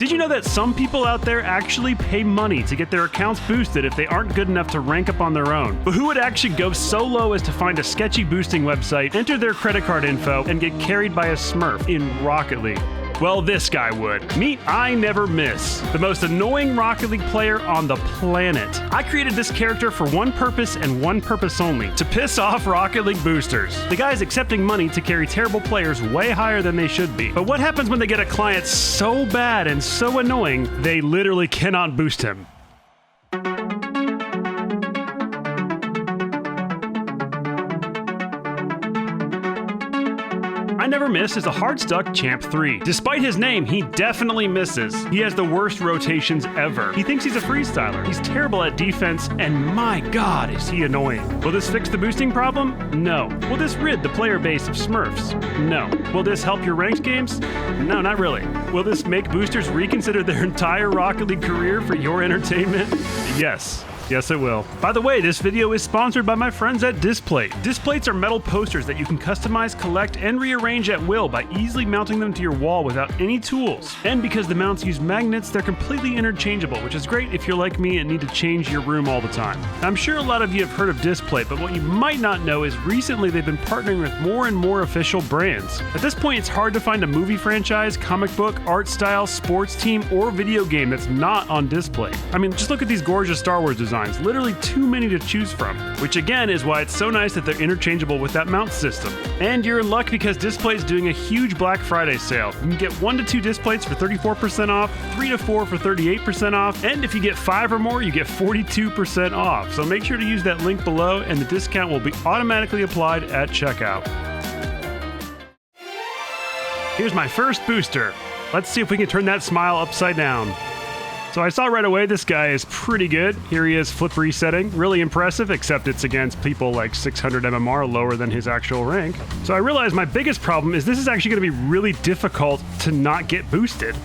Did you know that some people out there actually pay money to get their accounts boosted if they aren't good enough to rank up on their own? But who would actually go so low as to find a sketchy boosting website, enter their credit card info, and get carried by a Smurf in Rocket League? Well, this guy would. Meet I Never Miss, the most annoying Rocket League player on the planet. I created this character for one purpose and one purpose only, to piss off Rocket League boosters. The guy's accepting money to carry terrible players way higher than they should be. But what happens when they get a client so bad and so annoying, they literally cannot boost him? I Never Miss is a hard-stuck Champ 3. Despite his name, he definitely misses. He has the worst rotations ever. He thinks he's a freestyler. He's terrible at defense, and my god, is he annoying. Will this fix the boosting problem? No. Will this rid the player base of Smurfs? No. Will this help your ranked games? No, not really. Will this make boosters reconsider their entire Rocket League career for your entertainment? Yes. Yes, it will. By the way, this video is sponsored by my friends at Displate. Displates are metal posters that you can customize, collect, and rearrange at will by easily mounting them to your wall without any tools. And because the mounts use magnets, they're completely interchangeable, which is great if you're like me and need to change your room all the time. I'm sure a lot of you have heard of Displate, but what you might not know is recently they've been partnering with more and more official brands. At this point, it's hard to find a movie franchise, comic book, art style, sports team, or video game that's not on Displate. I mean, just look at these gorgeous Star Wars designs. Literally too many to choose from, which again is why it's so nice that they're interchangeable with that mount system. And you're in luck because Displate is doing a huge Black Friday sale. You can get 1 to 2 Displates for 34% off, 3 to 4 for 38% off, and if you get 5 or more, you get 42% off. So make sure to use that link below and the discount will be automatically applied at checkout. Here's my first booster. Let's see if we can turn that smile upside down. So I saw right away this guy is pretty good. Here he is flip resetting. Really impressive, except it's against people like 600 MMR lower than his actual rank. So I realized my biggest problem is this is actually going to be really difficult to not get boosted.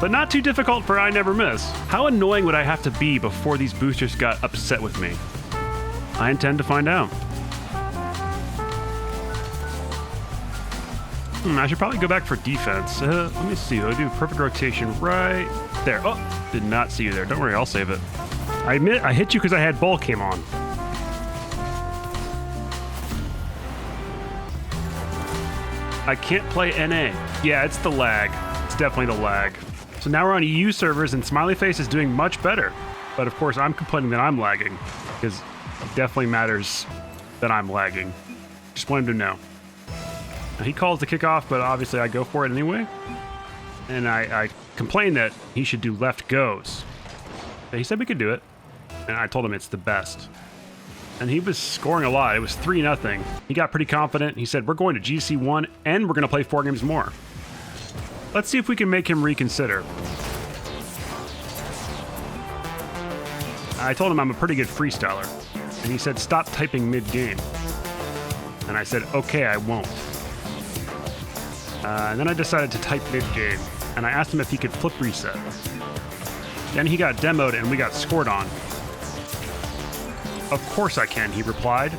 But not too difficult for I Never Miss. How annoying would I have to be before these boosters got upset with me? I intend to find out. I should probably go back for defense. Let me see. I'll do perfect rotation right there. Oh, did not see you there. Don't worry, I'll save it. I admit I hit you because I had ball cam on. I can't play NA. Yeah, it's the lag. It's definitely the lag. So now we're on EU servers and Smiley Face is doing much better. But of course, I'm complaining that I'm lagging because it definitely matters that I'm lagging. Just want him to know. Now, he calls the kickoff, but obviously I go for it anyway. And I complain that he should do left goes. But he said we could do it. And I told him it's the best. And he was scoring a lot. It was 3-0. He got pretty confident. He said, we're going to GC1 and we're going to play 4 games more. Let's see if we can make him reconsider. I told him I'm a pretty good freestyler. And he said, stop typing mid-game. And I said, okay, I won't. And then I decided to type mid-game, and I asked him if he could flip reset. Then he got demoed, and we got scored on. Of course I can, he replied.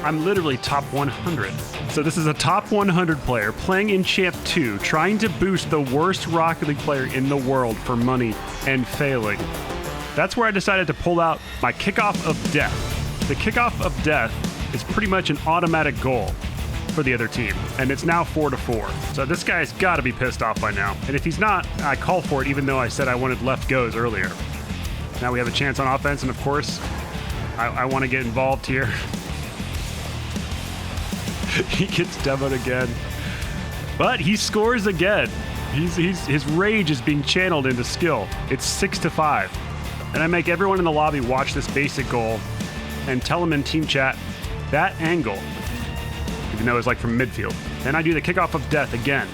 I'm literally top 100. So this is a top 100 player playing in Champ 2, trying to boost the worst Rocket League player in the world for money, and failing. That's where I decided to pull out my kickoff of death. The kickoff of death is pretty much an automatic goal for the other team, and it's now 4-4. So this guy's got to be pissed off by now. And if he's not, I call for it even though I said I wanted left goes earlier. Now we have a chance on offense, and of course, I want to get involved here. He gets demoed again. But he scores again. His rage is being channeled into skill. It's 6-5. And I make everyone in the lobby watch this basic goal and tell them in team chat, that angle, even though it's like from midfield. Then I do the kickoff of death again.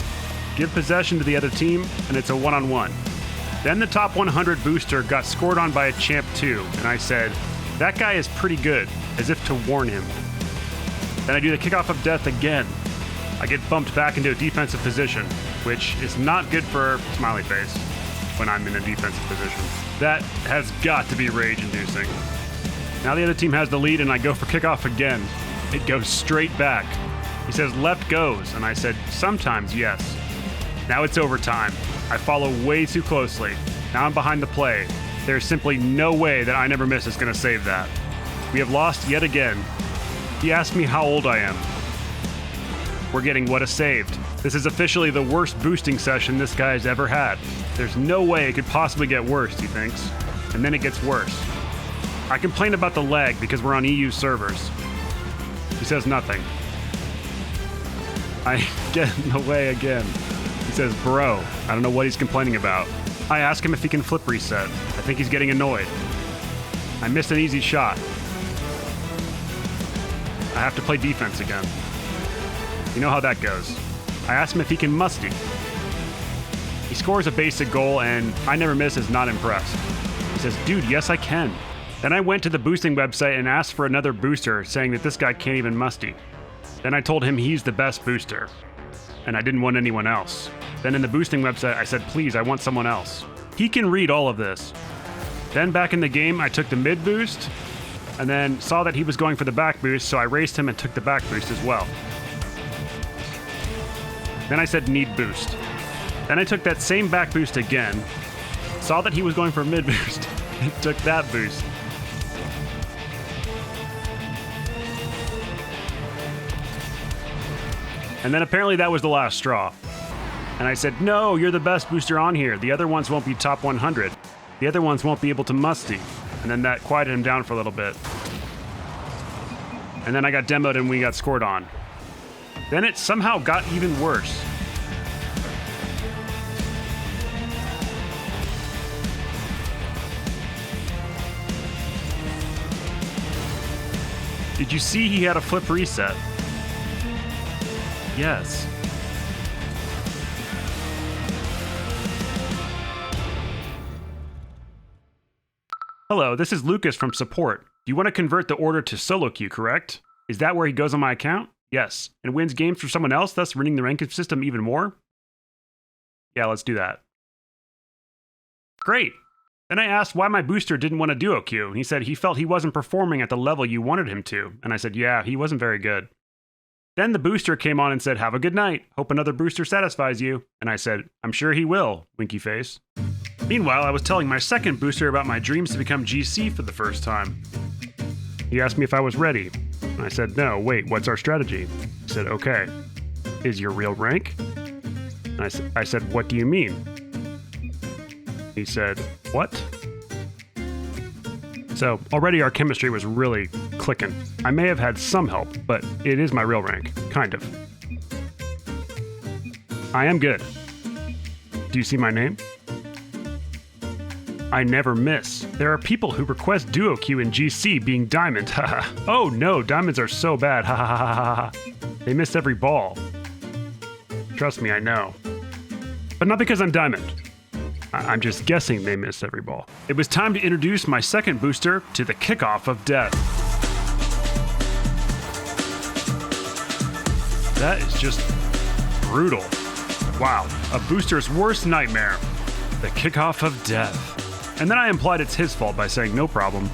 Give possession to the other team, and it's a one-on-one. Then the top 100 booster got scored on by a Champ 2, and I said, that guy is pretty good, as if to warn him. Then I do the kickoff of death again. I get bumped back into a defensive position, which is not good for Smiley Face when I'm in a defensive position. That has got to be rage-inducing. Now the other team has the lead, and I go for kickoff again. It goes straight back. He says left goes, and I said sometimes yes. Now it's overtime. I follow way too closely. Now I'm behind the play. There's simply no way that I Never Miss is going to save that. We have lost yet again. He asked me how old I am. We're getting what a saved. This is officially the worst boosting session this guy has ever had. There's no way it could possibly get worse, he thinks. And then it gets worse. I complain about the lag because we're on EU servers. He says nothing. I get in the way again. He says, bro, I don't know what he's complaining about. I ask him if he can flip reset. I think he's getting annoyed. I missed an easy shot. I have to play defense again. You know how that goes. I ask him if he can musty. He scores a basic goal and I Never Miss is not impressed. He says, dude, yes I can. Then I went to the boosting website and asked for another booster, saying that this guy can't even musty. Then I told him he's the best booster, and I didn't want anyone else. Then in the boosting website, I said, please, I want someone else. He can read all of this. Then back in the game, I took the mid boost, and then saw that he was going for the back boost, so I raced him and took the back boost as well. Then I said need boost. Then I took that same back boost again, saw that he was going for a mid boost, and took that boost. And then apparently that was the last straw. And I said, no, you're the best booster on here. The other ones won't be top 100. The other ones won't be able to musty. And then that quieted him down for a little bit. And then I got demoed and we got scored on. Then it somehow got even worse. Did you see he had a flip reset? Yes. Hello, this is Lucas from support. You want to convert the order to solo queue, correct? Is that where he goes on my account? Yes. And wins games for someone else, thus running the ranking system even more? Yeah, let's do that. Great. Then I asked why my booster didn't want a duo queue. He said he felt he wasn't performing at the level you wanted him to. And I said, yeah, he wasn't very good. Then the booster came on and said, have a good night. Hope another booster satisfies you. And I said, I'm sure he will, winky face. Meanwhile, I was telling my second booster about my dreams to become GC for the first time. He asked me if I was ready. And I said, no, wait, what's our strategy? He said, okay. Is your real rank? And I said, what do you mean? He said, what? So already our chemistry was really clicking. I may have had some help, but it is my real rank, kind of. I am good. Do you see my name? I Never Miss. There are people who request duo queue in GC being diamond, haha. Oh no, diamonds are so bad, ha ha ha ha ha. They miss every ball. Trust me, I know. But not because I'm diamond. I'm just guessing they miss every ball. It was time to introduce my second booster to the kickoff of death. That is just brutal. Wow, a booster's worst nightmare. The kickoff of death. And then I implied it's his fault by saying no problem.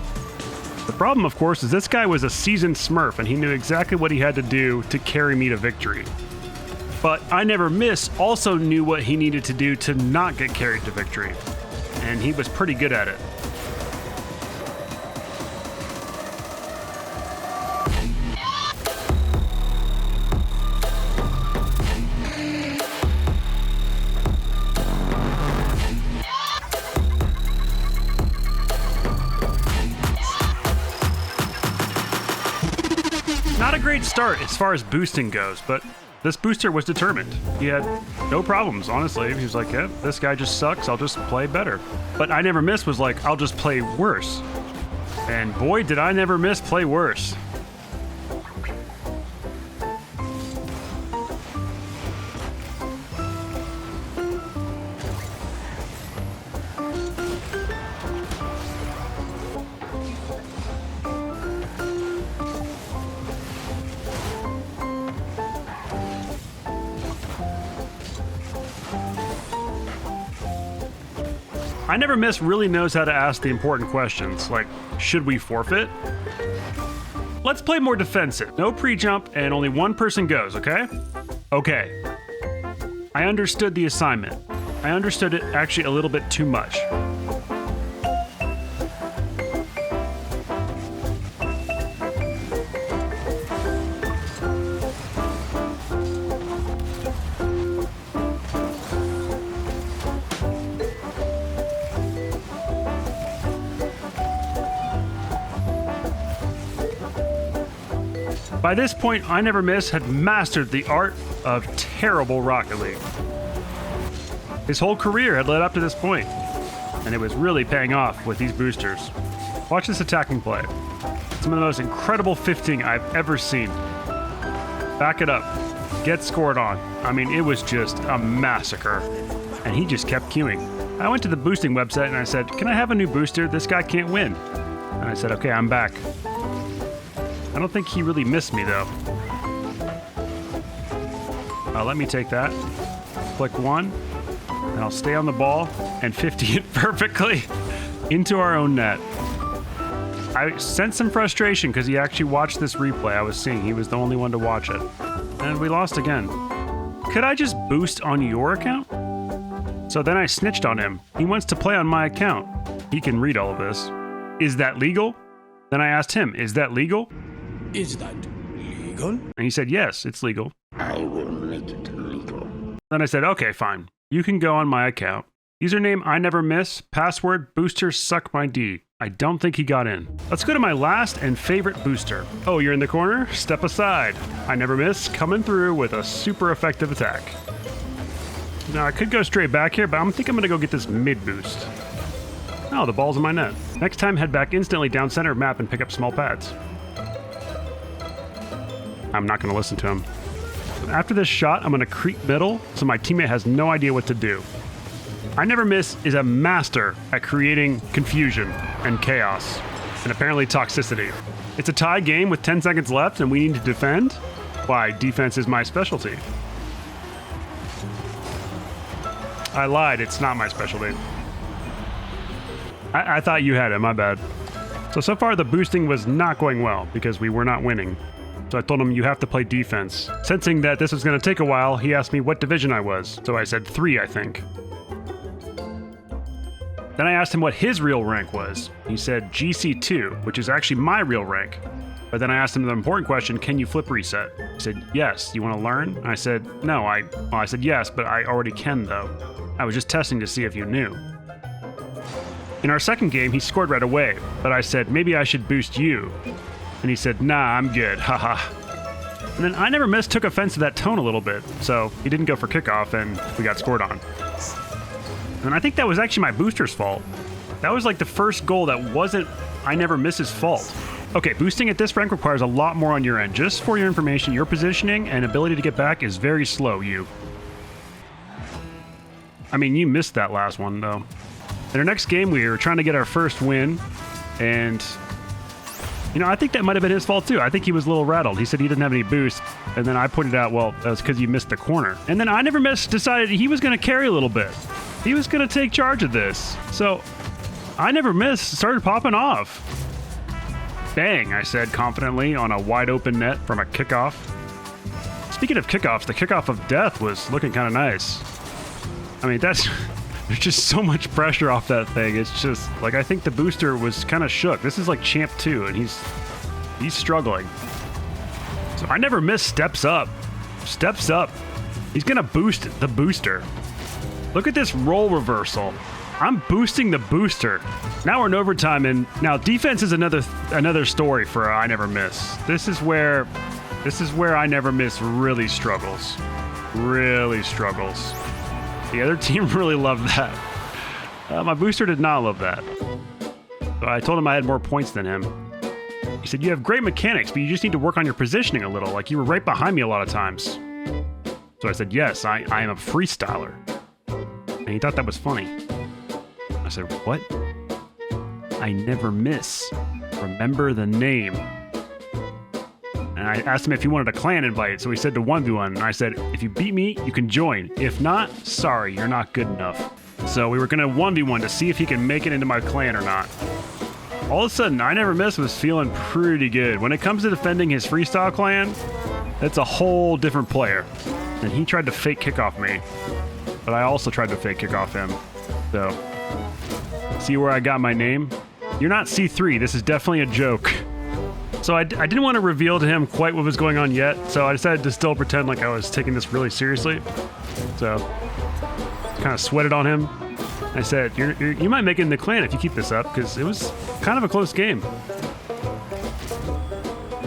The problem, of course, is this guy was a seasoned smurf and he knew exactly what he had to do to carry me to victory. But I Never Miss also knew what he needed to do to not get carried to victory. And he was pretty good at it. Not a great start as far as boosting goes, but this booster was determined. He had no problems, honestly. He was like, yeah, this guy just sucks, I'll just play better. But I Never Miss was like, I'll just play worse. And boy, did I Never Miss play worse. I Never Miss really knows how to ask the important questions, like, should we forfeit? Let's play more defensive. No pre-jump, and only one person goes, okay? Okay. I understood the assignment. I understood it actually a little bit too much. By this point, I Never Miss had mastered the art of terrible Rocket League. His whole career had led up to this point, and it was really paying off with these boosters. Watch this attacking play. Some of the most incredible 15 I've ever seen. Back it up. Get scored on. I mean, it was just a massacre. And he just kept queuing. I went to the boosting website and I said, "Can I have a new booster? This guy can't win." And I said, "Okay, I'm back." I don't think he really missed me, though. Let me take that. Click 1, and I'll stay on the ball and 50 it perfectly into our own net. I sensed some frustration because he actually watched this replay I was seeing. He was the only one to watch it. And we lost again. Could I just boost on your account? So then I snitched on him. He wants to play on my account. He can read all of this. Is that legal? Then I asked him, is that legal? Is that legal? And he said, yes, it's legal. I will make it legal. Then I said, okay, fine. You can go on my account. Username I Never Miss. Password boosters suck my D. I don't think he got in. Let's go to my last and favorite booster. Oh, you're in the corner? Step aside. I Never Miss coming through with a super effective attack. Now I could go straight back here, but I think I'm gonna go get this mid boost. Oh, the ball's in my net. Next time, head back instantly down center of map and pick up small pads. I'm not gonna listen to him. After this shot, I'm gonna creep middle so my teammate has no idea what to do. I Never Miss is a master at creating confusion and chaos, and apparently toxicity. It's a tie game with 10 seconds left and we need to defend. Why, defense is my specialty. I lied, it's not my specialty. I thought you had it, my bad. So far the boosting was not going well because we were not winning. So I told him you have to play defense. Sensing that this was going to take a while, he asked me what division I was. So I said 3, I think. Then I asked him what his real rank was. He said GC2, which is actually my real rank. But then I asked him the important question, can you flip reset? He said, yes, you want to learn? I said, no, I said yes, but I already can though. I was just testing to see if you knew. In our second game, he scored right away, but I said, maybe I should boost you. And he said, nah, I'm good, haha. And then I Never Miss took offense to that tone a little bit, so he didn't go for kickoff and we got scored on. And I think that was actually my booster's fault. That was like the first goal that wasn't I Never Miss's fault. Okay, boosting at this rank requires a lot more on your end. Just for your information, your positioning and ability to get back is very slow, you. I mean, you missed that last one, though. In our next game, we were trying to get our first win, and you know, I think that might have been his fault too. I think he was a little rattled. He said he didn't have any boost, and then I pointed out, well, that was because you missed the corner. And then I Never Miss decided he was going to carry a little bit. He was going to take charge of this. So I Never Miss started popping off. Bang, I said confidently on a wide open net from a kickoff. Speaking of kickoffs, the kickoff of death was looking kind of nice. I mean, there's just so much pressure off that thing. It's just like, I think the booster was kind of shook. This is like Champ 2 and he's struggling. So I Never Miss steps up. He's gonna boost the booster. Look at this role reversal. I'm boosting the booster. Now we're in overtime, and now defense is another story for I Never Miss. This is where I Never Miss really struggles. The other team really loved that. My booster did not love that. So I told him I had more points than him. He said, you have great mechanics, but you just need to work on your positioning a little. Like, you were right behind me a lot of times. So I said, yes, I am a freestyler. And he thought that was funny. I said, what? I Never Miss. Remember the name. And I asked him if he wanted a clan invite, so he said to 1v1. And I said, if you beat me, you can join. If not, sorry, you're not good enough. So we were gonna 1v1 to see if he can make it into my clan or not. All of a sudden, I Never Miss was feeling pretty good. When it comes to defending his freestyle clan, that's a whole different player. And he tried to fake kick off me. But I also tried to fake kick off him. So, see where I got my name? You're not C3. This is definitely a joke. So I didn't want to reveal to him quite what was going on yet. So I decided to still pretend like I was taking this really seriously. So, kind of sweated on him. I said, you might make it in the clan if you keep this up, because it was kind of a close game.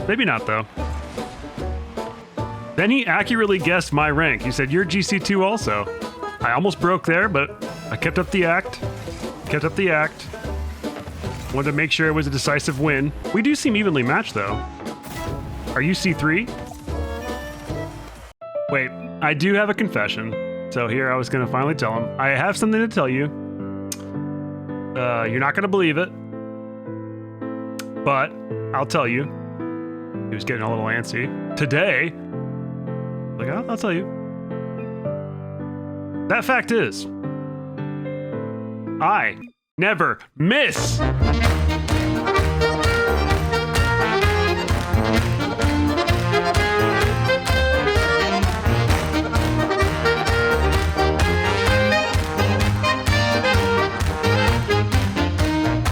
Maybe not, though. Then he accurately guessed my rank. He said, you're GC2 also. I almost broke there, but I kept up the act. Wanted to make sure it was a decisive win. We do seem evenly matched, though. Are you C3? Wait, I do have a confession. So here, I was going to finally tell him. I have something to tell you. You're not going to believe it. But I'll tell you. He was getting a little antsy. Today, like, I'll tell you. That fact is, I never miss.